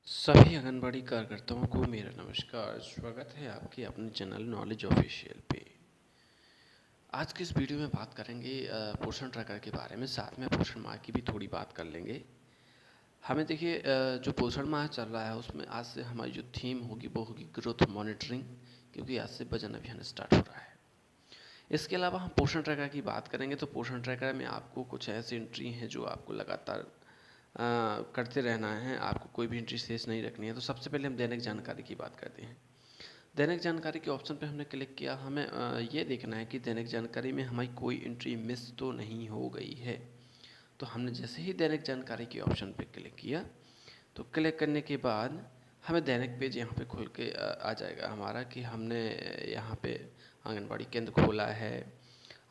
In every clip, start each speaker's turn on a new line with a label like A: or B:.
A: सभी आंगनबाड़ी कार्यकर्ताओं को मेरा नमस्कार। स्वागत है आपके अपने चैनल नॉलेज ऑफिशियल पे। आज की इस वीडियो में बात करेंगे पोषण ट्रैकर के बारे में, साथ में पोषण माह की भी थोड़ी बात कर लेंगे। हमें देखिए, जो पोषण माह चल रहा है उसमें आज से हमारी जो थीम होगी वो होगी ग्रोथ मॉनिटरिंग, क्योंकि आज से वजन अभियान स्टार्ट हो रहा है। इसके अलावा हम पोषण ट्रैकर की बात करेंगे तो पोषण ट्रैकर में आपको कुछ ऐसी एंट्री हैं जो आपको लगातार करते रहना है, आपको कोई भी एंट्री शेष नहीं रखनी है। तो सबसे पहले हम दैनिक जानकारी की बात करते हैं। दैनिक जानकारी के ऑप्शन पे हमने क्लिक किया। हमें ये देखना है कि दैनिक जानकारी में हमारी कोई एंट्री मिस तो नहीं हो गई है। तो हमने जैसे ही दैनिक जानकारी के ऑप्शन पे क्लिक किया तो क्लिक करने के बाद हमें दैनिक पेज यहाँ पे खुल के आ जाएगा हमारा कि हमने यहाँ पे आंगनबाड़ी केंद्र खोला है,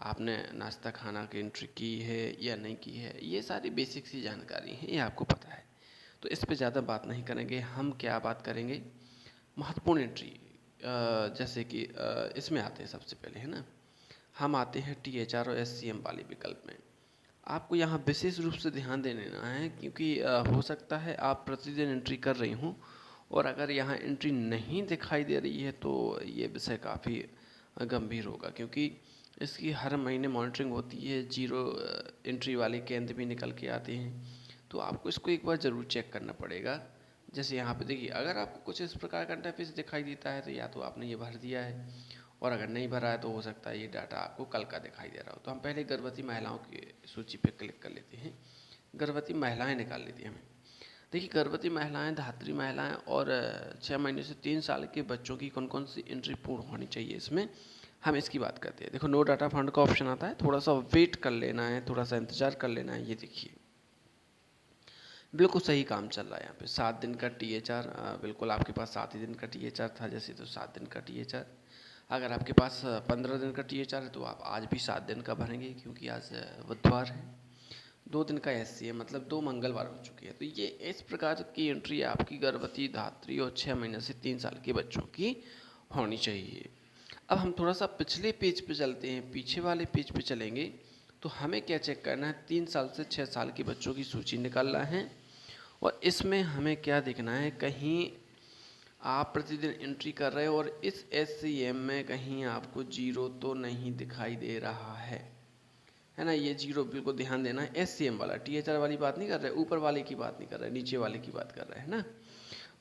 A: आपने नाश्ता खाना की एंट्री की है या नहीं की है। ये सारी बेसिक सी जानकारी है, ये आपको पता है। तो इस पे ज़्यादा बात नहीं करेंगे। हम क्या बात करेंगे, महत्वपूर्ण एंट्री। जैसे कि इसमें आते हैं सबसे पहले, है ना, हम आते हैं THR और SCM वाले विकल्प में। आपको यहाँ विशेष रूप से ध्यान देना है, क्योंकि हो सकता है आप प्रतिदिन एंट्री कर रही हूँ और अगर यहाँ एंट्री नहीं दिखाई दे रही है तो ये विषय काफ़ी गंभीर होगा, क्योंकि इसकी हर महीने मॉनिटरिंग होती है। जीरो एंट्री वाले केंद्र भी निकल के आते हैं, तो आपको इसको एक बार ज़रूर चेक करना पड़ेगा। जैसे यहाँ पे देखिए, अगर आपको कुछ इस प्रकार का इंटरफेस दिखाई देता है तो या तो आपने ये भर दिया है, और अगर नहीं भरा है तो हो सकता है ये डाटा आपको कल का दिखाई दे रहा हो। तो हम पहले गर्भवती महिलाओं की सूची पे क्लिक कर लेते हैं। गर्भवती महिलाएं निकाल लेती हैं हमें। देखिए, गर्भवती महिलाएं, धात्री महिलाएं और 6 महीने से 3 साल के बच्चों की कौन कौन सी एंट्री पूर्ण होनी चाहिए, इसमें हम इसकी बात करते हैं। देखो, नो डाटा फंड का ऑप्शन आता है, थोड़ा सा वेट कर लेना है, थोड़ा सा इंतजार कर लेना है। ये देखिए, बिल्कुल सही काम चल रहा है यहाँ पे। 7 दिन का THR, बिल्कुल आपके पास 7 ही दिन का THR था जैसे, तो 7 दिन का THR। अगर आपके पास 15 दिन का THR है तो आप आज भी 7 दिन का भरेंगे, क्योंकि आज बुधवार है। 2 दिन का SCM, मतलब 2 मंगलवार हो चुकी है। तो ये इस प्रकार की एंट्री आपकी गर्भवती, धात्री और 6 महीने से 3 साल के बच्चों की होनी चाहिए। अब हम थोड़ा सा पिछले पेज पे चलते हैं, पीछे वाले पेज पे चलेंगे तो हमें क्या चेक करना है, 3 साल से 6 साल के बच्चों की सूची निकालना है। और इसमें हमें क्या देखना है, कहीं आप प्रतिदिन एंट्री कर रहे हो और इस SCM में कहीं आपको जीरो तो नहीं दिखाई दे रहा है ना। ये जीरो बिल्कुल ध्यान देना है। SCM वाला, THR वाली बात नहीं कर रहे, ऊपर वाले की बात नहीं कर रहे, नीचे वाले की बात कर रहे हैं ना।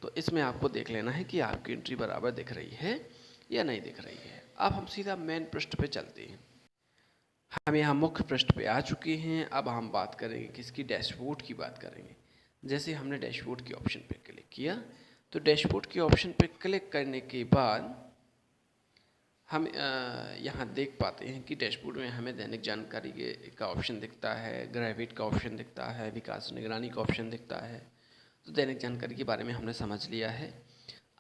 A: तो इसमें आपको देख लेना है कि आपकी एंट्री बराबर दिख रही है या नहीं दिख रही है। अब हम सीधा मेन पृष्ठ पे चलते हैं। हम यहाँ मुख्य पृष्ठ पे आ चुके हैं। अब हम बात करेंगे किसकी, डैशबोर्ड की बात करेंगे। जैसे हमने डैशबोर्ड के ऑप्शन पे क्लिक किया तो डैशबोर्ड के ऑप्शन पे क्लिक करने के बाद हम यहाँ देख पाते हैं कि डैशबोर्ड में हमें दैनिक जानकारी का ऑप्शन दिखता है, ग्रेविट का ऑप्शन दिखता है, विकास निगरानी का ऑप्शन दिखता है। तो दैनिक जानकारी के बारे में हमने समझ लिया है।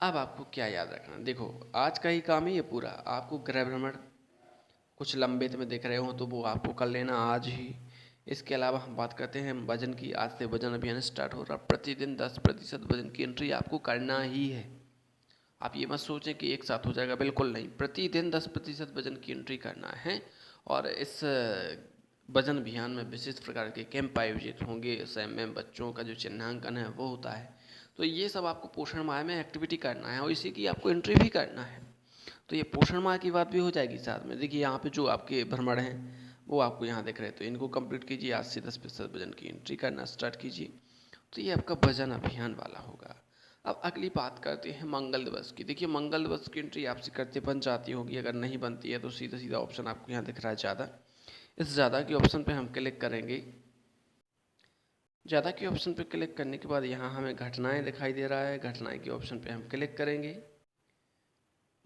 A: अब आपको क्या याद रखना, देखो आज का ही काम है ये पूरा। आपको गृह भ्रमण कुछ लंबित में दिख रहे हो तो वो आपको कर लेना आज ही। इसके अलावा हम बात करते हैं वजन की। आज से वजन अभियान स्टार्ट हो रहा। प्रतिदिन 10% वजन की एंट्री आपको करना ही है। आप ये मत सोचें कि एक साथ हो जाएगा, बिल्कुल नहीं। प्रतिदिन 10% वजन की एंट्री करना है। और इस वजन अभियान में विशेष प्रकार के कैंप आयोजित होंगे। में बच्चों का जो चिन्हांकन है वो होता है। तो ये सब आपको पोषण माह में एक्टिविटी करना है और इसी की आपको एंट्री भी करना है। तो ये पोषण माह की बात भी हो जाएगी साथ में। देखिए, यहाँ पे जो आपके भ्रमण हैं वो आपको यहाँ दिख रहे हैं, तो इनको कंप्लीट कीजिए। आज से 10% वजन की एंट्री करना स्टार्ट कीजिए। तो ये आपका वजन अभियान वाला होगा। अब अगली बात करते हैं मंगल दिवस की। देखिए, मंगल दिवस की एंट्री आपसे करते बन जाती होगी, अगर नहीं बनती है तो सीधा सीधा ऑप्शन आपको यहाँ दिख रहा है ज़्यादा। इस ज़्यादा के ऑप्शन पे हम क्लिक करेंगे। ज़्यादा के ऑप्शन पे क्लिक करने के बाद यहाँ हमें घटनाएं दिखाई दे रहा है। घटनाएं के ऑप्शन पे हम क्लिक करेंगे।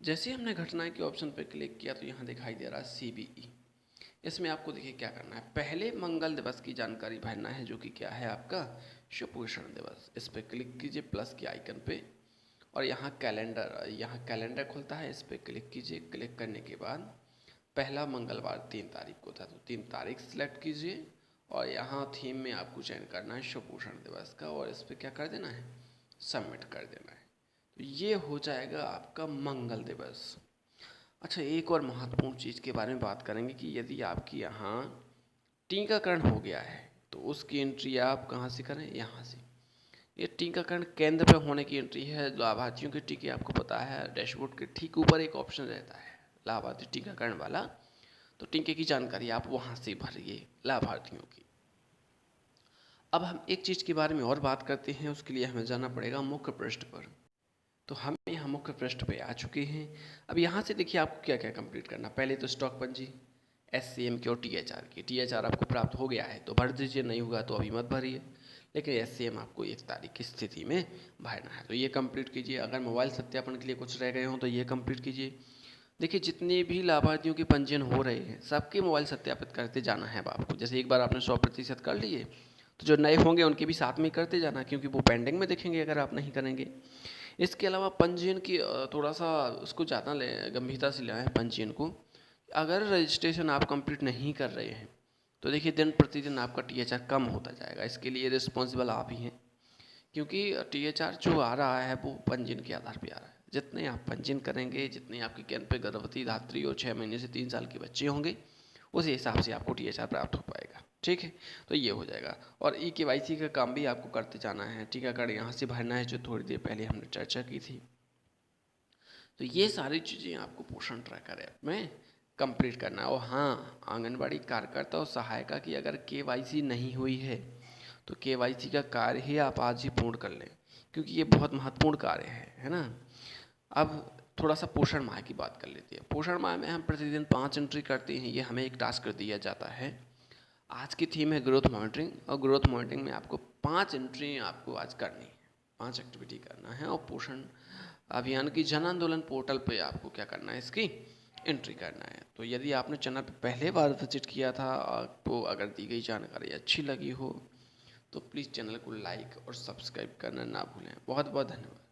A: जैसे हमने घटनाएं के ऑप्शन पे क्लिक किया तो यहाँ दिखाई दे रहा है CBE। इसमें आपको देखिए क्या करना है, पहले मंगल दिवस की जानकारी भरना है, जो कि क्या है आपका सुपोषण दिवस। इस पर क्लिक कीजिए प्लस के आइकन पे, और यहाँ कैलेंडर खुलता है, इस पर क्लिक कीजिए। क्लिक करने के बाद पहला मंगलवार 3 तारीख को था, तो 3 तारीख सेलेक्ट कीजिए और यहाँ थीम में आपको चयन करना है सुपोषण दिवस का, और इस पर क्या कर देना है, सबमिट कर देना है। तो ये हो जाएगा आपका मंगल दिवस। अच्छा, एक और महत्वपूर्ण चीज़ के बारे में बात करेंगे कि यदि आपकी यहाँ टीकाकरण हो गया है तो उसकी एंट्री आप कहाँ से करें, यहाँ से। ये टीकाकरण केंद्र पर होने की एंट्री है। लाभार्थियों के टीके आपको पता है डैशबोर्ड के ठीक ऊपर एक ऑप्शन रहता है लाभार्थी टीकाकरण वाला, तो टीके की जानकारी आप वहाँ से भरिए लाभार्थियों की। अब हम एक चीज़ के बारे में और बात करते हैं, उसके लिए हमें जाना पड़ेगा मुख्य पृष्ठ पर। तो हम यहाँ मुख्य पृष्ठ पे आ चुके हैं। अब यहाँ से देखिए आपको क्या क्या कंप्लीट करना। पहले तो स्टॉक पंजी, SCM की और THR की। THR आपको प्राप्त हो गया है तो भर दीजिए, नहीं हुआ तो अभी मत भरिए, लेकिन SCM आपको 1 तारीख की स्थिति में भरना है, तो ये कंप्लीट कीजिए। अगर मोबाइल सत्यापन के लिए कुछ रह गए हों तो ये कंप्लीट कीजिए। देखिए जितने भी लाभार्थियों के पंजीयन हो रहे हैं सबके मोबाइल सत्यापित करते जाना है अब आपको। जैसे एक बार आपने 100% कर लिए तो जो नए होंगे उनके भी साथ में करते जाना, क्योंकि वो पेंडिंग में दिखेंगे अगर आप नहीं करेंगे। इसके अलावा पंजीयन की थोड़ा सा उसको ज़्यादा गंभीरता से लें पंजीयन को। अगर रजिस्ट्रेशन आप कंप्लीट नहीं कर रहे हैं तो देखिए दिन प्रतिदिन आपका THR कम होता जाएगा। इसके लिए रिस्पॉन्सिबल आप ही हैं, क्योंकि THR जो आ रहा है वो पंजीयन के आधार पर आ रहा है। जितने आप पंजीयन करेंगे, जितने आपके केंद्र पे गर्भवती धात्री और 6 महीने से 3 साल के बच्चे होंगे, उसी हिसाब से आपको THR प्राप्त हो पाएगा। ठीक है, तो ये हो जाएगा। और eKYC का काम भी आपको करते जाना है। टीकाकरण यहाँ से भरना है, जो थोड़ी देर पहले हमने चर्चा की थी। तो ये सारी चीज़ें आपको पोषण ट्रैकर ऐप में कंप्लीट करना है। और हाँ, आंगनबाड़ी कार्यकर्ता और सहायिका की अगर KYC नहीं हुई है तो KYC का कार्य ही आप आज ही पूर्ण कर लें, क्योंकि ये बहुत महत्वपूर्ण कार्य है ना। अब थोड़ा सा पोषण माह की बात कर लेते हैं। पोषण माह में हम प्रतिदिन 5 एंट्री करते हैं, ये हमें एक टास्क दिया जाता है। आज की थीम है ग्रोथ मॉनिटरिंग, और ग्रोथ मॉनिटरिंग में आपको 5 एंट्री आपको आज करनी है, 5 एक्टिविटी करना है। और पोषण अभियान की जन आंदोलन पोर्टल पे आपको क्या करना है, इसकी एंट्री करना है। तो यदि आपने चैनल पे पहले बार विजिट किया था, आपको अगर दी गई जानकारी अच्छी लगी हो तो प्लीज़ चैनल को लाइक और सब्सक्राइब करना ना भूलें। बहुत बहुत धन्यवाद।